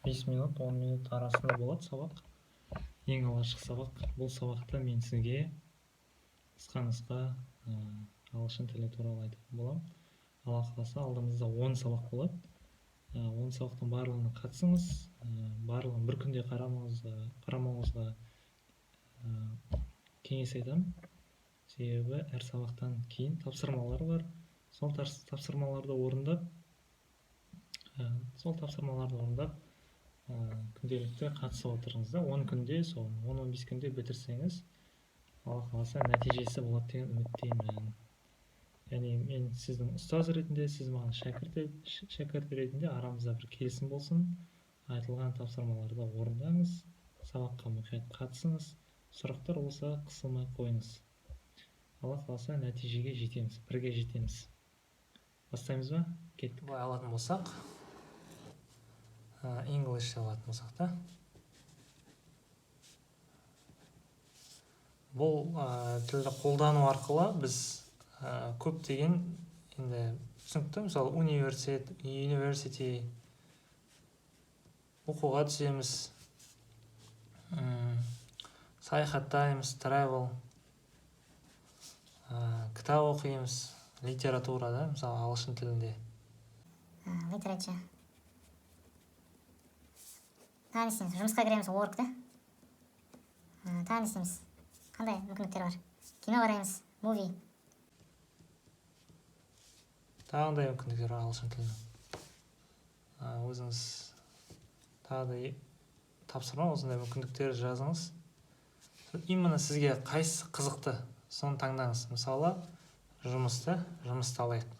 5 минут 10 минут арасында болады сабақ. Ең алғашқы сабақ. Бұл сабақта мен сізге қысқа ағылшын тілі туралы айтатын боламын. Алла қаласа алдымызда 10 сабақ болады. 10 сабақтың барлығына қатысыңыз. Барлығын бір күнде қарамауыңызға кеңес айтамын. Себебі әр сабақтан кейін тапсырмалар бар. Сол тапсырмаларды орындап күнделікті қатысып отырыңыз. 10 күнде, 10-15 күнде бітірсеңіз, Алла қаласа нәтижесі болады деген үміттемін. Яғни мен сіздің ұстаз ретінде, сіз маған шәкірт ретінде арамызда бір келісім болсын. Айтылған тапсырмаларды орындаңыз, сабаққа мұқият қатысыңыз. Сұрақтар болса қысылмай қойыңыз. Алла қаласа нәтижеге жетеміз, бірге жетеміз. Бастаймыз ба? Кеттік. Былай алатын болсақ, English алатын болсақ та. Бұл тілді қолдану арқылы біз көптеген енді түсінікті, мысалы университи оқуға түсеміз, саяхаттаймыз, travel, кітап оқимыз, литературада, мысалы ағылшын тілінде. Literature. Тағы не істейміз? Жұмысқа кіреміз, work да. Тағы не істейміз? Қандай мүмкіндіктер бар? Кино қараймыз, movie. Тағындай мүмкіндіктер бар ағылшын тілінің. Өзіңіз тағы да тапсырма, осындай мүмкіндіктер жазыңыз. Именно сізге қайсысы қызықты, соны таңдаңыз. Мысалы, жұмысты алайық.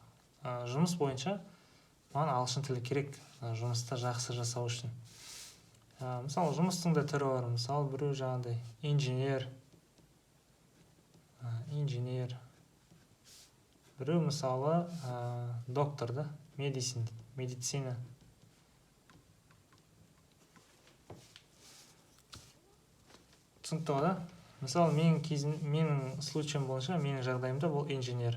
Жұмыс бойынша маған ағылшын тілі керек, жұмысты жақсы жасау үшін. Мысалы, жұмыстың да түрі бар. Мысалы, біреу жаңағыдай инженер. Біреу мысалы доктор да, медицина. Түсінікті ғой да? Мысалы, менің случайым бойынша, менің жағдайымда бұл инженер.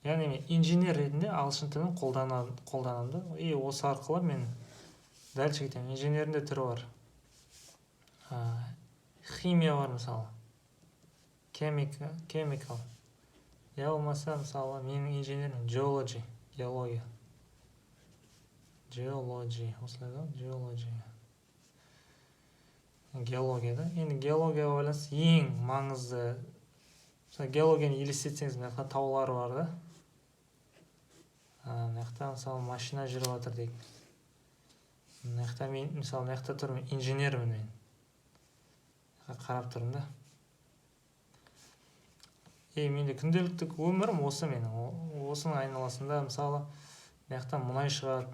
Яғни мен инженер ретінде ағылшын тілін қолданамды. И осы арқылы мен дәлше кетемін. Инженерінде түрі бар. Химия бар, мысалы. Chemical. Я болмаса, мысалы, менің инженерім geology, геология. Осылай да, геология да. Енді геологияға байланысты ең маңызды, геологияны елестетсеңіз, мына таулар бар да. Мына мысалы машина жүріп жатыр дейік. Мысалы, мына тұрмын, инженермін мен. Қарап тұрмын да. Менде күнделіктік өмірім осы менің. Осының айналасында, мысалы, мына мұнай шығады,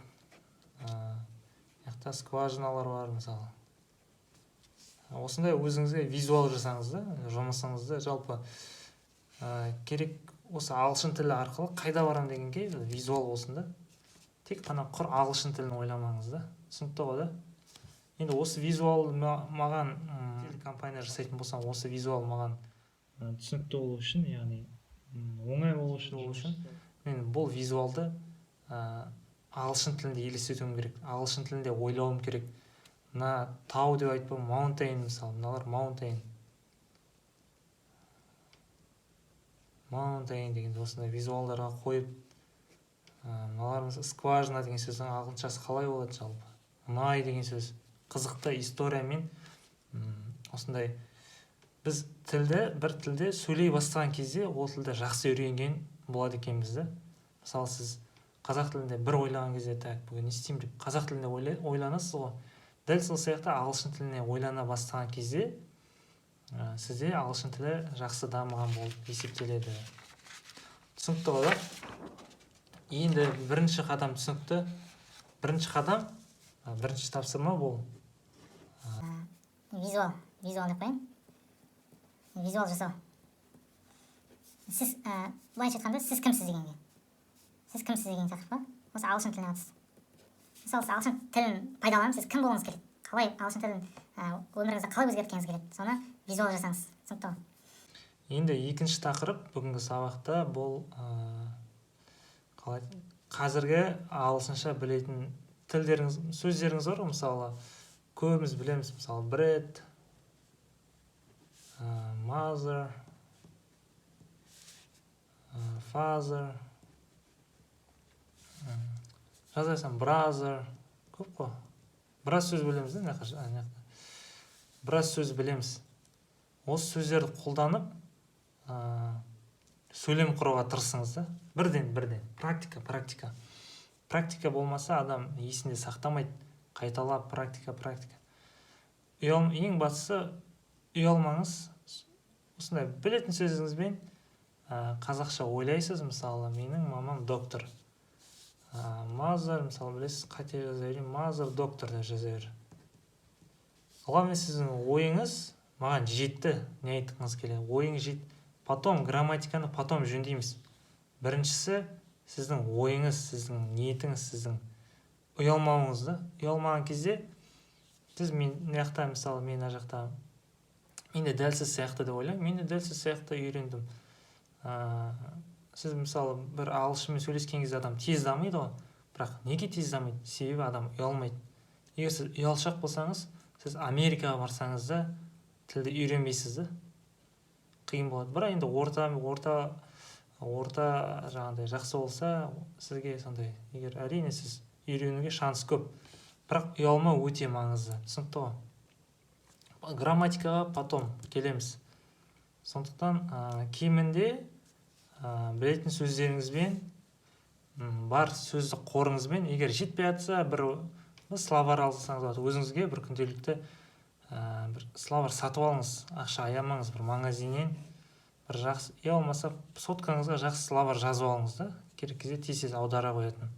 мына скважиналар бар, мысалы. Осындай өзіңізге визуал жасаңыз да, жұмысыңызды жалпы керек осы ағылшын тілі арқылы қайда барам дегенге визуал болсын да. Тек қана құр ағылшын тілін ойламаңыз да. Түсінікті ғой да. Енді осы визуал маған компания жасайтын болсам, осы визуал маған түсінікті болу үшін, яғни оңай болу үшін, мен бұл визуалды ағылшын тілінде елестетуім керек, ағылшын тілінде ойлауым керек. Мына тау деп айтпам, mountain мысалы, мыналар mountain деген осындай визуалдарға қойып, мыналар скважина деген сөздің ағылшыншасы қалай болады жалпы? Мұнай деген сөз қызықты историямен осындай. Біз бір тілде сөйлей бастаған кезде ол тілді жақсы үйренген болады екенбіз да. Мысалы, сіз қазақ тілінде бір ойлаған кезде, бүгін не істеймін деп қазақ тілінде ойланасыз ғой. Дәл сол сияқты ағылшын тіліне ойлана бастаған кезде сізде ағылшын тілі жақсы дамыған болып есептеледі. Түсінікті ғой да? Енді бірінші қадам түсінікті. Бірінші тапсырма бұл. Визуал деп қояйын. Визуал жасау. Сіз, былайша айтқанда, сіз кімсіз дегенге. Сіз кімсіз деген тақырыпқа, осы ағылшын тіліне қатысты. Мысалы, ағылшын тілін пайдаланып, сіз кім болғыңыз келеді? Қалай ағылшын тілін өміріңізді қалай өзгерткіңіз келеді? Соны визуал жасаңыз. Түсінікті ғой? Енді екінші тақырып бүгінгі сабақта бұл қазіргі ағылшынша білетін тілдеріңіз, сөздеріңіз бар ғой, мысалы көбіміз білеміз, мысалы bread, mother, father, жазайсам brother, көп қой. Біраз сөз білеміз да, біраз сөз білеміз. Осы сөздерді қолданып сөйлем құруға тырысыңыз да. Бірден. Практика болмаса адам есінде сақтамайды. Қайталап, практика. Ең бастысы ұялмаңыз. Осындай білетін сөзіңізбен қазақша ойлайсыз. Мысалы, менің мамам доктор. Мазар, мысалы, білесіз, қате жаза берейін, мазар доктор да жаза бер. Главное, сіздің ойыңыз маған жетті, не айтқыңыз келеді. Ойың жетті. Потом грамматиканы потом жөндейміз. Біріншісі сіздің ойыңыз, сіздің ниетіңіз, сіздің ұялмауыңыз да. Ұялмаған кезде сіз мен жақта, мысалы, мен жақта мен де дәл сіз сияқты деп ойлаймын. Мен де дәл сіз сияқты үйрендім. Сіз мысалы бір ағылшынмен сөйлескен кезде адам тез дамиды ғой. Бірақ неге тез дамиды? Себебі адам ұялмайды. Егер сіз ұялшақ болсаңыз, сіз Америкаға барсаңыз да тілді үйренбейсіз да. Қиын болады. Бірақ енді орта жағандай жақсы болса, сізге сондай, егер әрине сіз үйренуге шанс көп. Бірақ ұялмау өте маңызды. Түсінікті ғой? Грамматикаға потом келеміз. Сондықтан кемінде білетін сөздеріңізбен, бар сөздік қорыңызбен, егер жетпей жатса, бір словар алсаңыз болады. Өзіңізге бір күнделікті бір словар сатып алыңыз, ақша аямаңыз, бір магазиннен бір жақсы, болмаса соткаңызға жақсы словар жазып алыңыз да, керек кезде тез аудара қоятын.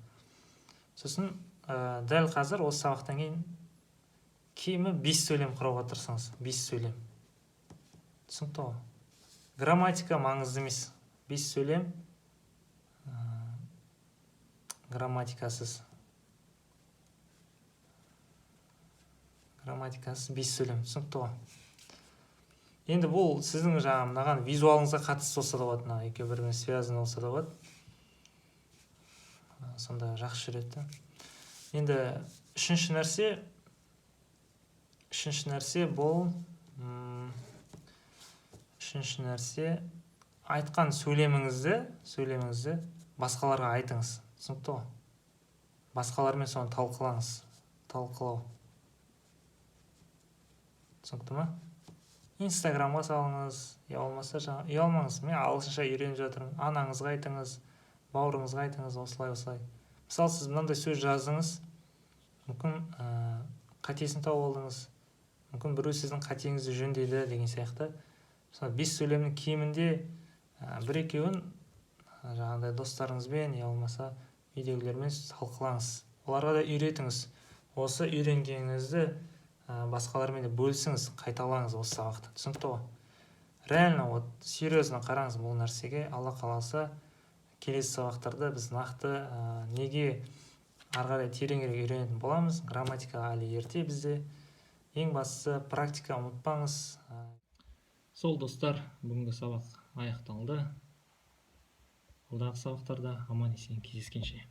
Сосын дәл қазір осы сабақтан кейін кемі 5 сөйлем құруға тырысыңыз. 5 сөйлем. Түсінікті ғой? Грамматика маңызды емес. 5 сөйлем грамматикасыз 5 сөйлем. Түсінікті ғой? Енді бұл сіздің мынаған визуалыңызға қатысты болса да болады, екеуі бірімен связаны болса да болады. Сонда жақсы жүреді. Енді үшінші нәрсе айтқан сөйлеміңізді басқаларға айтыңыз. Түсінікті ғой? Басқалармен соны талқылау. Түсінікті ма? Инстаграмға салыңыз, ұялмаңыз. Мен ағылшынша үйреніп жатырмын. Анаңызға айтыңыз, бауырыңызға айтыңыз, осылай. Мысалы, сіз мынандай сөз жаздыңыз, мүмкін қатесін тауып алдыңыз, мүмкін біреу сіздің қатеңізді жөндейді деген сияқты. 5 сөйлемнің кемінде бір-екеуін жаңағыдай достарыңызбен, болмаса үйдегілермен талқылаңыз. Оларға да үйретіңіз. Осы үйренгеніңізді басқалармен де бөлісіңіз, қайталаңыз осы сабақта. Түсінікті ғой? Реально, серьезно қараңыз бұл нәрсеге. Алла қаласа, келесі сабақтарда біз нақты неге ары қарай тереңірек үйренетін боламыз. Грамматика әлі ерте бізде. Ең бастысы практика ұмытпаңыз. Сол достар, бүгінгі сабақ аяқталды. Алдағы сабақтарда аман есен кездескенше.